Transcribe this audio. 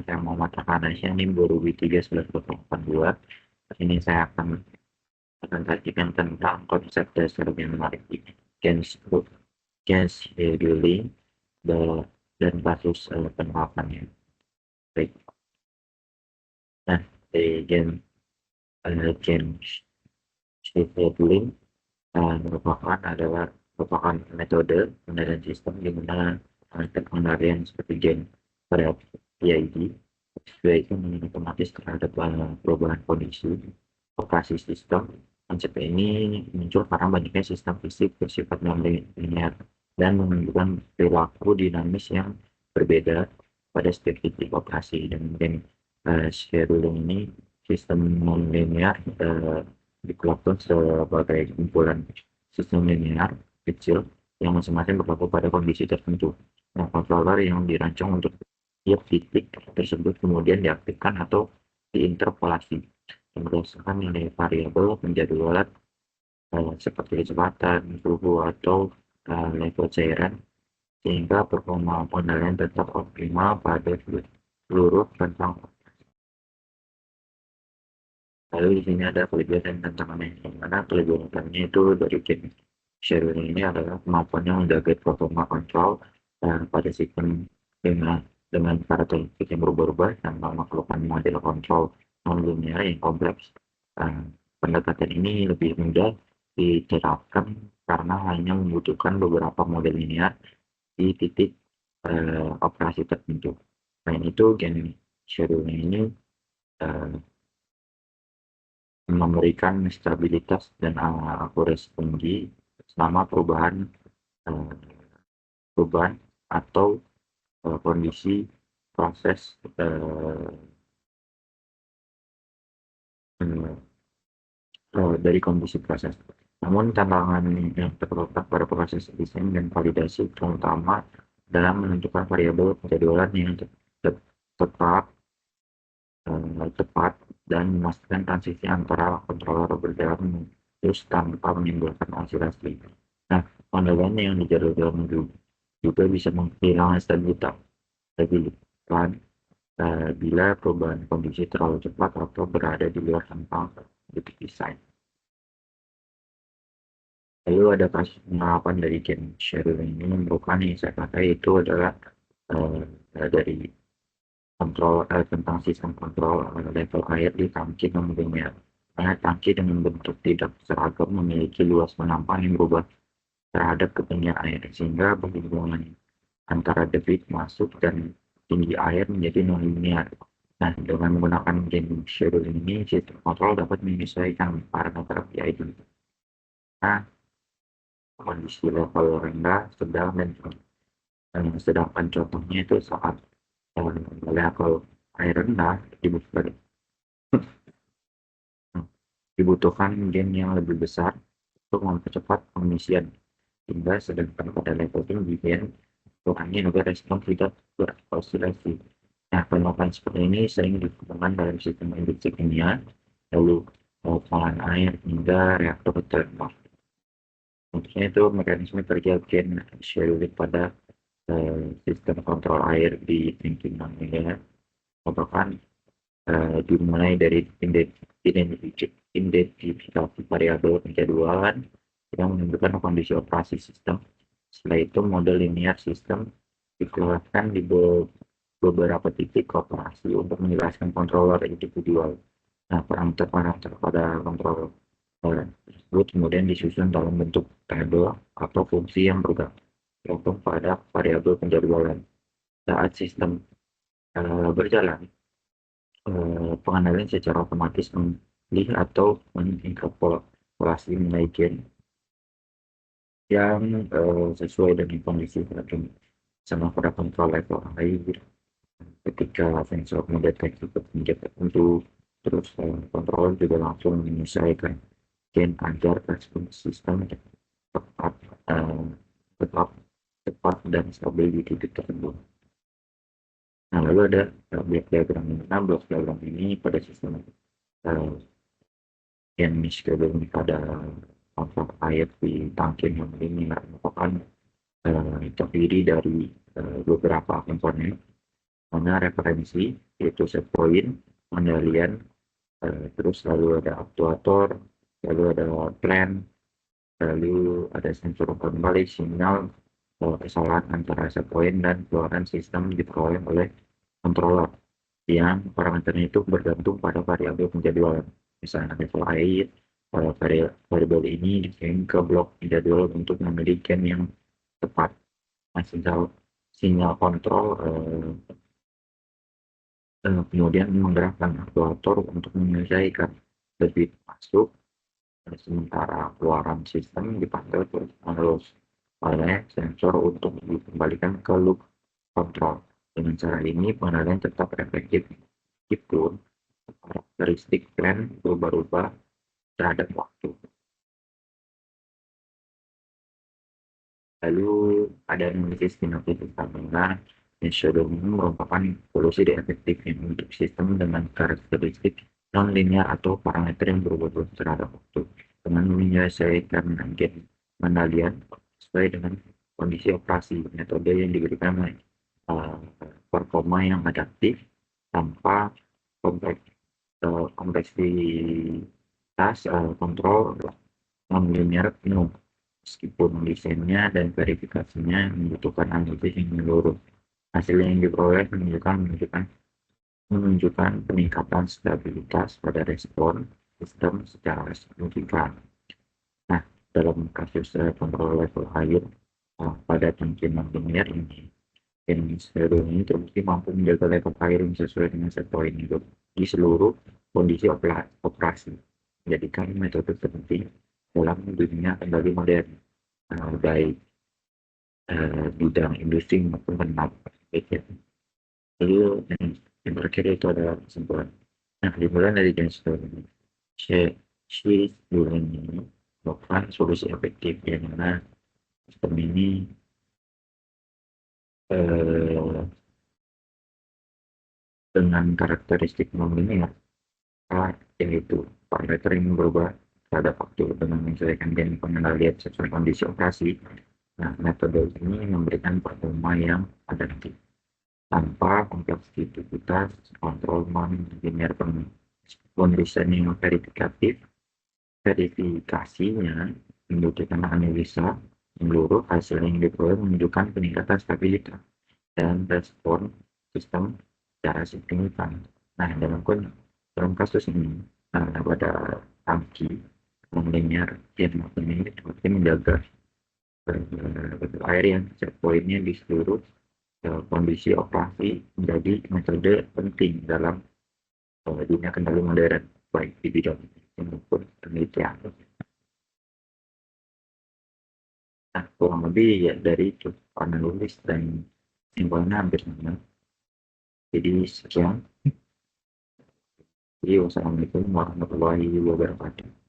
saya Muhammad Rakanasya, NIM 2003-1182. Ini saya akan sajikan tentang konsep dasar yang menarik di Gen scheduling dan kasus penerapannya. Baik. Nah, di Gen scheduling merupakan metode pengendalian sistem di mana pengendalian seperti gen PID itu otomatis terhadap perubahan kondisi operasi sistem. Konsep ini muncul karena banyaknya sistem fisik bersifat non-linear dan menunjukkan perilaku dinamis yang berbeda pada setiap titik operasi. Dan gen scheduling ini sistem non-linear dikelompokkan sebagai kumpulan sistem linear kecil yang masing-masing berlaku pada kondisi tertentu. Nah, controller yang dirancang untuk tiap titik tersebut kemudian diaktifkan atau diinterpolasi berdasarkan nilai variabel penjadwalan seperti kecepatan, suhu, atau level cairan, sehingga performa pengendalian tetap optimal pada seluruh rentang. Lalu di sini ada kelebihan dan tantangannya. Yang mana kelebihannya itu dari gen scheduling ini adalah kemampuannya menjaga performa kontrol pada sistem dengan karakteristik yang berubah-ubah tanpa memerlukan model kontrol non-linear yang kompleks. Pendekatan ini lebih mudah diterapkan karena hanya membutuhkan beberapa model linear di titik operasi tertentu. Selain itu, gen scheduling ini memberikan stabilitas dan akurasi tinggi selama perubahan atau kondisi proses dari kondisi proses. Namun tantangan yang terletak pada proses desain dan validasi terutama dalam menentukan variabel penjadwalan yang tepat dan memastikan transisi antara controller berjalan terus tanpa menimbulkan osilasi. Nah, pengendalian yang dijadwalkan juga bisa menghilangkan stabilitas bila perubahan kondisi terlalu cepat atau berada di luar rentang detik desain. Lalu ada kasus penerapan dari gen scheduling ini merupakan yang saya pakai itu adalah dari kontrol tentang sistem kontrol level air di tangki non-linear. Karena tangki dengan bentuk tidak seragam memiliki luas penampang yang berubah terhadap ketinggian air, sehingga hubungan antara debit masuk dan tinggi air menjadi non-linear. Nah, dengan menggunakan gen scheduling ini, sistem kontrol dapat menyesuaikan parameter PID. Nah, kondisi level rendah, sedang, dan sedangkan contohnya itu saat level air rendah dibutuhkan gen yang lebih besar untuk mempercepat pengisian, hingga sedangkan pada level tinggi gen bukannya juga respon tidak berosilasi. Nah, penolakan seperti ini sering ditemukan dalam sistem induksi kimia, lalu pengolahan air hingga reaktor thermal. Contohnya itu mekanisme kerja gen scheduling pada sistem kontrol air di tangki non-linear merupakan dimulai dari identifikasi variabel penjadwalan yang menentukan kondisi operasi sistem. Setelah itu model linear sistem dikeluarkan di beberapa titik operasi untuk menjelaskan controller individual. Nah, parameter-parameter pada controller tersebut kemudian disusun dalam bentuk tabel atau fungsi yang bergantung pada variabel penjadwalan. Saat sistem berjalan, pengendalian secara otomatis memilih atau menginterpolasi nilai gen yang sesuai dengan kondisi tertentu, sama pada kontrol level air ketika sensor mendeteksi ketinggian tertentu. Terus controller juga langsung menyesuaikan gen agar respon sistem tetap cepat dan stabil di titik tersebut. Nah, lalu ada blok diagram ini. Nah, blok diagram ini pada sistem yang scheduling pada kontrol air di tangki yang ini merupakan terdiri dari beberapa komponen. mana referensi yaitu set point, pengendalian, terus lalu ada aktuator, lalu ada plan, lalu ada sensor umpan balik, sinyal, kesalahan antara set point dan keluaran sistem diperoleh oleh controller yang parameternya itu bergantung pada variabel penjadwalan. Misalnya level air, variabel ini dikirim ke blok penjadwal untuk memilih gen yang tepat. Nah, sinyal kontrol kemudian menggerakkan aktuator untuk menyelesaikan debit masuk, sementara keluaran sistem dipantau terus oleh sensor untuk dikembalikan ke loop kontrol. Dengan cara ini pengendalian tetap efektif meskipun karakteristik plan berubah-ubah terhadap waktu. Lalu ada analisis kinetik kamera. Metode ini merupakan solusi efektif untuk sistem dengan karakteristik non-linear atau parameter yang berubah-ubah terhadap waktu dengan menyelesaikan gen pengendalian sesuai dengan kondisi operasi. Metode yang diberikan performa yang adaptif tanpa kompleksitas kontrol non-linear penuh. Meskipun desainnya dan verifikasinya membutuhkan analisis yang menyeluruh, hasil yang diperoleh menunjukkan peningkatan stabilitas pada respon sistem secara signifikan. Nah, dalam kasus kontrol level air pada tangki non-linear ini, skenario ini terbukti mampu menjaga level air yang sesuai dengan set point itu di seluruh kondisi operasi, menjadikan metode penting dalam dunia kendali modern, baik bidang industri maupun penerbangan. Lalu yang terakhir itu adalah kesimpulan. Nah, dimulai dari jenis ini, Sheath bulan ini merupakan solusi efektif yang mana sistem ini dengan karakteristik non-linear, yaitu parameter yang berubah terhadap waktu dengan menyesuaikan gen pengendalian sesuai kondisi operasi. Nah, metode ini memberikan performa yang adaptif tanpa kompleksitas kontrol non-linear penuh. Desain yang verifikasinya membutuhkan analisa menyeluruh. Hasil yang diperoleh menunjukkan peningkatan stabilitas dan respon sistem secara signifikan. Nah, dalam kasus ini, pada tangki non-linear yang ini seperti menjaga air yang set point-nya di seluruh kondisi operasi menjadi metode penting dalam dunia kendali modern, baik di bidang maupun penelitian. Nah, kurang lebih ya dari itu analisis dan simbolnya hampir sama. Jadi sekian. Jadi wassalamualaikum warahmatullahi wabarakatuh.